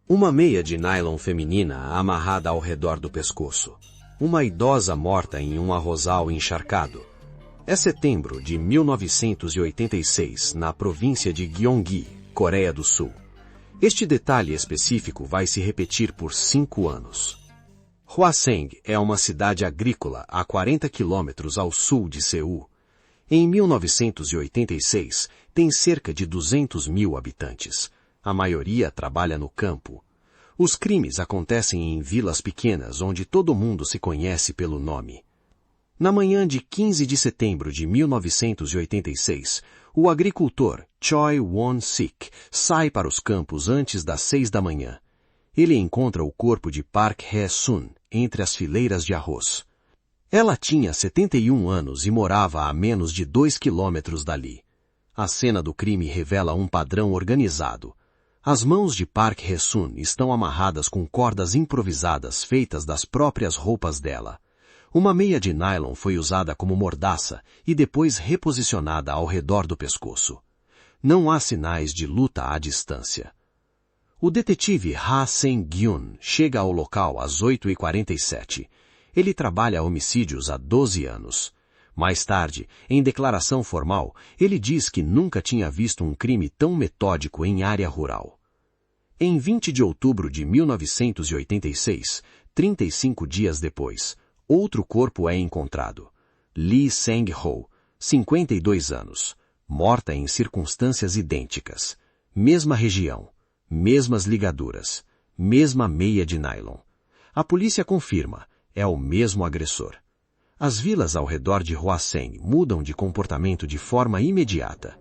Uma meia de nylon feminina amarrada ao redor do pescoço. Uma idosa morta em um arrozal encharcado. É setembro de 1986, na província de Gyeonggi, Coreia do Sul. Este detalhe específico vai se repetir por 5 anos. Hwaseong é uma cidade agrícola a 40 quilômetros ao sul de Seul. Em 1986, tem cerca de 200 mil habitantes. A maioria trabalha no campo. Os crimes acontecem em vilas pequenas onde todo mundo se conhece pelo nome. Na manhã de 15 de setembro de 1986, o agricultor Choi Won-sik sai para os campos antes das 6 da manhã. Ele encontra o corpo de Park Hae-sun entre as fileiras de arroz. Ela tinha 71 anos e morava a menos de 2 quilômetros dali. A cena do crime revela um padrão organizado. As mãos de Park Hae-sun estão amarradas com cordas improvisadas feitas das próprias roupas dela. Uma meia de nylon foi usada como mordaça e depois reposicionada ao redor do pescoço. Não há sinais de luta à distância. O detetive Ha Sang-gyun chega ao local às 8h47. Ele trabalha homicídios há 12 anos. Mais tarde, em declaração formal, ele diz que nunca tinha visto um crime tão metódico em área rural. Em 20 de outubro de 1986, 35 dias depois, outro corpo é encontrado. Lee Sang-ho, 52 anos, morta em circunstâncias idênticas. Mesma região, mesmas ligaduras, mesma meia de nylon. A polícia confirma, é o mesmo agressor. As vilas ao redor de Hwaseong mudam de comportamento de forma imediata.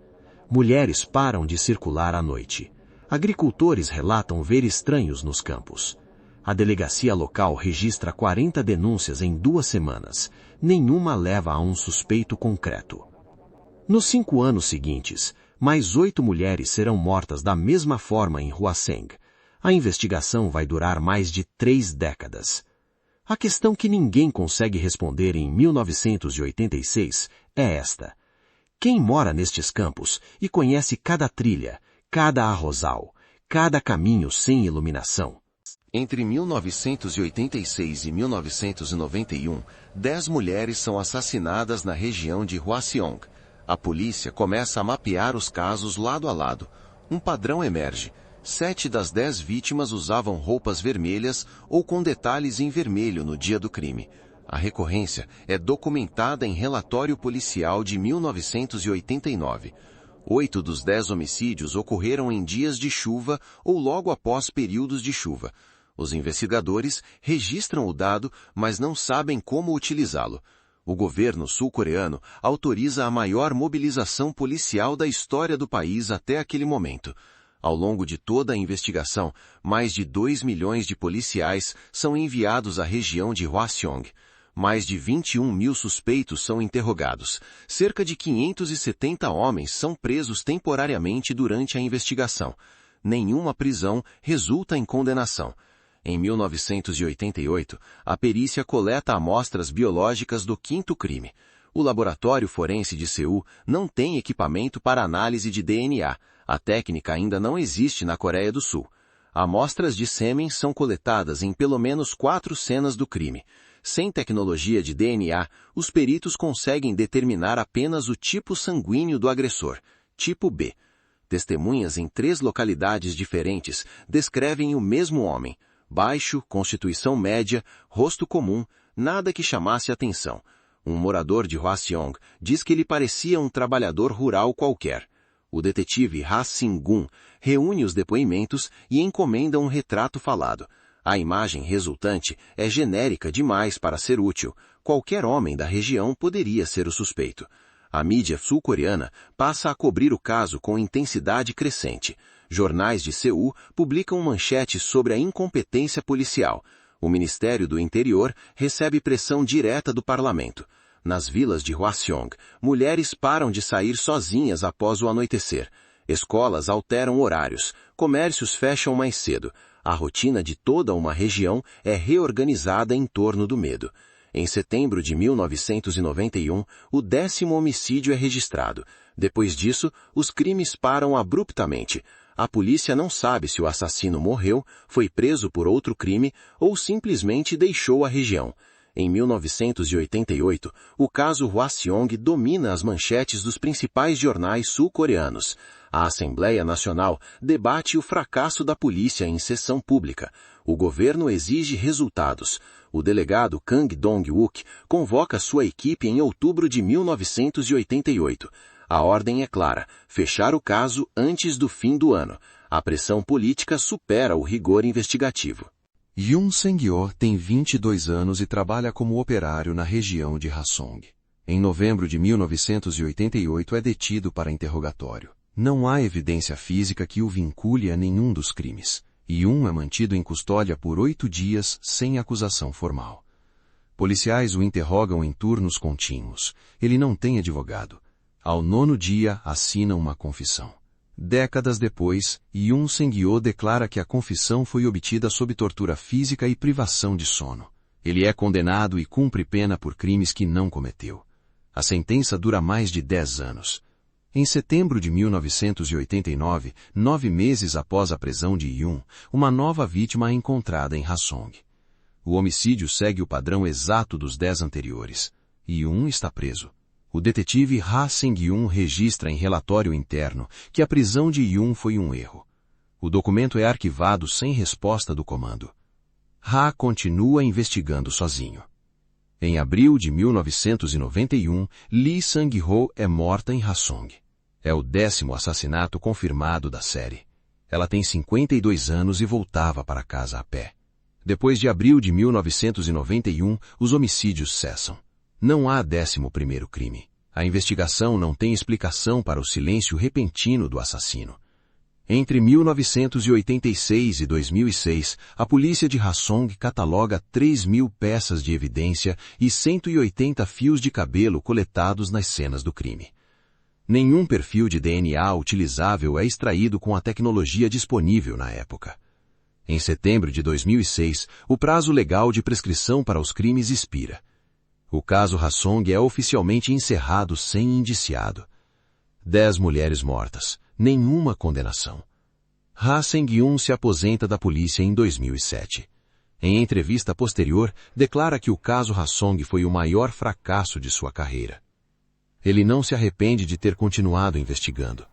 Mulheres param de circular à noite. Agricultores relatam ver estranhos nos campos. A delegacia local registra 40 denúncias em 2 semanas. Nenhuma leva a um suspeito concreto. Nos 5 anos seguintes, mais 8 mulheres serão mortas da mesma forma em Hwaseong. A investigação vai durar mais de 3 décadas. A questão que ninguém consegue responder em 1986 é esta. Quem mora nestes campos e conhece cada trilha, cada arrozal, cada caminho sem iluminação? Entre 1986 e 1991, 10 mulheres são assassinadas na região de Hwaseong. A polícia começa a mapear os casos lado a lado. Um padrão emerge. 7 das 10 vítimas usavam roupas vermelhas ou com detalhes em vermelho no dia do crime. A recorrência é documentada em relatório policial de 1989. 8 dos 10 homicídios ocorreram em dias de chuva ou logo após períodos de chuva. Os investigadores registram o dado, mas não sabem como utilizá-lo. O governo sul-coreano autoriza a maior mobilização policial da história do país até aquele momento. Ao longo de toda a investigação, mais de 2 milhões de policiais são enviados à região de Hwaseong. Mais de 21 mil suspeitos são interrogados. Cerca de 570 homens são presos temporariamente durante a investigação. Nenhuma prisão resulta em condenação. Em 1988, a perícia coleta amostras biológicas do 5º crime. O laboratório forense de Seul não tem equipamento para análise de DNA. A técnica ainda não existe na Coreia do Sul. Amostras de sêmen são coletadas em pelo menos 4 cenas do crime. Sem tecnologia de DNA, os peritos conseguem determinar apenas o tipo sanguíneo do agressor, tipo B. Testemunhas em 3 localidades diferentes descrevem o mesmo homem. Baixo, constituição média, rosto comum, nada que chamasse atenção. Um morador de Hwaseong diz que ele parecia um trabalhador rural qualquer. O detetive Ha Sing-gun reúne os depoimentos e encomenda um retrato falado. A imagem resultante é genérica demais para ser útil. Qualquer homem da região poderia ser o suspeito. A mídia sul-coreana passa a cobrir o caso com intensidade crescente. Jornais de Seul publicam manchetes sobre a incompetência policial. O Ministério do Interior recebe pressão direta do parlamento. Nas vilas de Hwaseong, mulheres param de sair sozinhas após o anoitecer. Escolas alteram horários, comércios fecham mais cedo. A rotina de toda uma região é reorganizada em torno do medo. Em setembro de 1991, o 10º homicídio é registrado. Depois disso, os crimes param abruptamente. A polícia não sabe se o assassino morreu, foi preso por outro crime ou simplesmente deixou a região. Em 1988, o caso Hwaseong domina as manchetes dos principais jornais sul-coreanos. A Assembleia Nacional debate o fracasso da polícia em sessão pública. O governo exige resultados. O delegado Kang Dong-wook convoca sua equipe em outubro de 1988. A ordem é clara: fechar o caso antes do fim do ano. A pressão política supera o rigor investigativo. Yoon Sang-yeol tem 22 anos e trabalha como operário na região de Hwaseong. Em novembro de 1988 é detido para interrogatório. Não há evidência física que o vincule a nenhum dos crimes. Yoon é mantido em custódia por 8 dias sem acusação formal. Policiais o interrogam em turnos contínuos. Ele não tem advogado. Ao 9º dia, assina uma confissão. Décadas depois, Yoon Sang-yeol declara que a confissão foi obtida sob tortura física e privação de sono. Ele é condenado e cumpre pena por crimes que não cometeu. A sentença dura mais de 10 anos. Em setembro de 1989, 9 meses após a prisão de Yoon, uma nova vítima é encontrada em Hwaseong. O homicídio segue o padrão exato dos 10 anteriores. Yoon está preso. O detetive Ha Sang-yoon registra em relatório interno que a prisão de Yoon foi um erro. O documento é arquivado sem resposta do comando. Ha continua investigando sozinho. Em abril de 1991, Lee Sang-ho é morta em Hwaseong. É o 10º assassinato confirmado da série. Ela tem 52 anos e voltava para casa a pé. Depois de abril de 1991, os homicídios cessam. Não há 11º crime. A investigação não tem explicação para o silêncio repentino do assassino. Entre 1986 e 2006, a polícia de Hwaseong cataloga 3.000 peças de evidência e 180 fios de cabelo coletados nas cenas do crime. Nenhum perfil de DNA utilizável é extraído com a tecnologia disponível na época. Em setembro de 2006, o prazo legal de prescrição para os crimes expira. O caso Hwaseong é oficialmente encerrado sem indiciado. 10 mulheres mortas, nenhuma condenação. Ha Sang-yoon se aposenta da polícia em 2007. Em entrevista posterior, declara que o caso Hwaseong foi o maior fracasso de sua carreira. Ele não se arrepende de ter continuado investigando.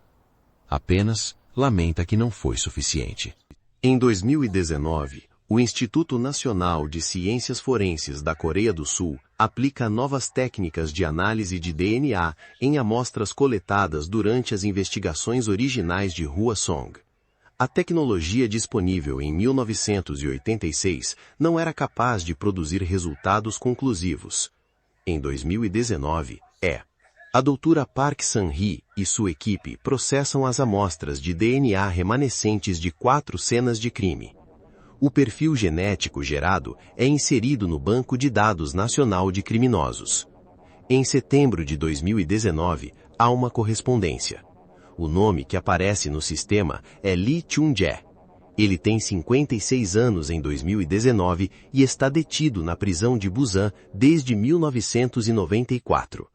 Apenas lamenta que não foi suficiente. Em 2019, o Instituto Nacional de Ciências Forenses da Coreia do Sul aplica novas técnicas de análise de DNA em amostras coletadas durante as investigações originais de Hwaseong. A tecnologia disponível em 1986 não era capaz de produzir resultados conclusivos. Em 2019, a doutora Park San-hee e sua equipe processam as amostras de DNA remanescentes de 4 cenas de crime. O perfil genético gerado é inserido no Banco de Dados Nacional de Criminosos. Em setembro de 2019, há uma correspondência. O nome que aparece no sistema é Lee Chung-jae. Ele tem 56 anos em 2019 e está detido na prisão de Busan desde 1994.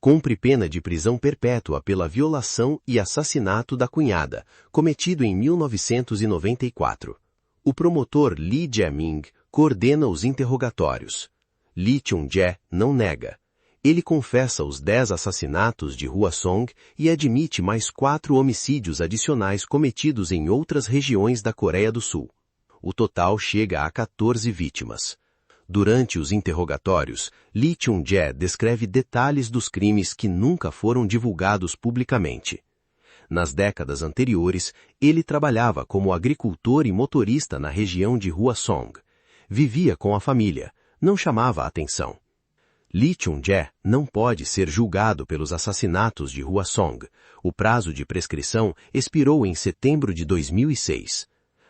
Cumpre pena de prisão perpétua pela violação e assassinato da cunhada, cometido em 1994. O promotor Lee Jae-ming coordena os interrogatórios. Lee Chung-jae não nega. Ele confessa os 10 assassinatos de Hwaseong e admite mais 4 homicídios adicionais cometidos em outras regiões da Coreia do Sul. O total chega a 14 vítimas. Durante os interrogatórios, Lee Chung-jae descreve detalhes dos crimes que nunca foram divulgados publicamente. Nas décadas anteriores, ele trabalhava como agricultor e motorista na região de Hwaseong. Vivia com a família, não chamava a atenção. Lee Chung-jae não pode ser julgado pelos assassinatos de Hwaseong. O prazo de prescrição expirou em setembro de 2006.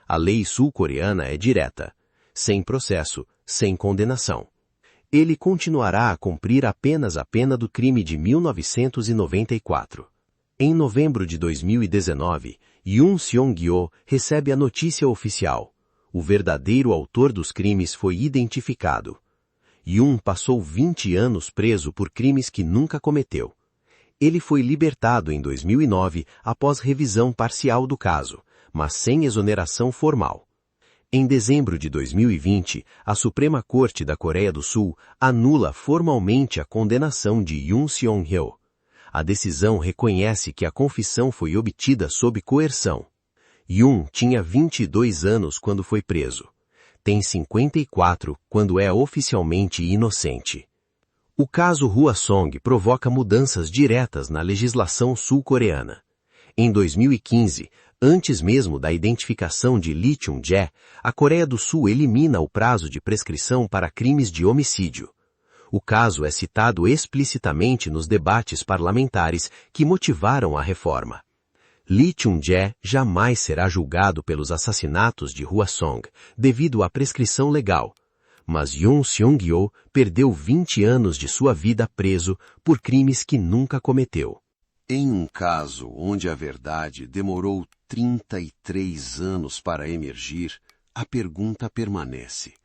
A lei sul-coreana é direta. Sem processo, sem condenação. Ele continuará a cumprir apenas a pena do crime de 1994. Em novembro de 2019, Yoon Seong-yeol recebe a notícia oficial. O verdadeiro autor dos crimes foi identificado. Yoon passou 20 anos preso por crimes que nunca cometeu. Ele foi libertado em 2009 após revisão parcial do caso, mas sem exoneração formal. Em dezembro de 2020, a Suprema Corte da Coreia do Sul anula formalmente a condenação de Yoon Seong-hyo. A decisão reconhece que a confissão foi obtida sob coerção. Yoon tinha 22 anos quando foi preso. Tem 54 quando é oficialmente inocente. O caso Hwasong provoca mudanças diretas na legislação sul-coreana. Em 2015, antes mesmo da identificação de Lee Chung-jae, a Coreia do Sul elimina o prazo de prescrição para crimes de homicídio. O caso é citado explicitamente nos debates parlamentares que motivaram a reforma. Lee Chung-jae jamais será julgado pelos assassinatos de Hwasong, devido à prescrição legal. Mas Yoon Seong-hyo perdeu 20 anos de sua vida preso por crimes que nunca cometeu. Em um caso onde a verdade demorou 33 anos para emergir, a pergunta permanece: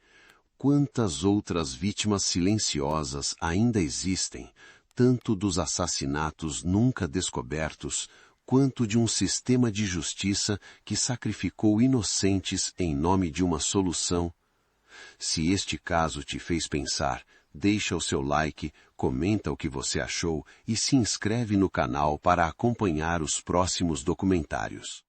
quantas outras vítimas silenciosas ainda existem, tanto dos assassinatos nunca descobertos, quanto de um sistema de justiça que sacrificou inocentes em nome de uma solução? Se este caso te fez pensar, deixa o seu like, comenta o que você achou e se inscreve no canal para acompanhar os próximos documentários.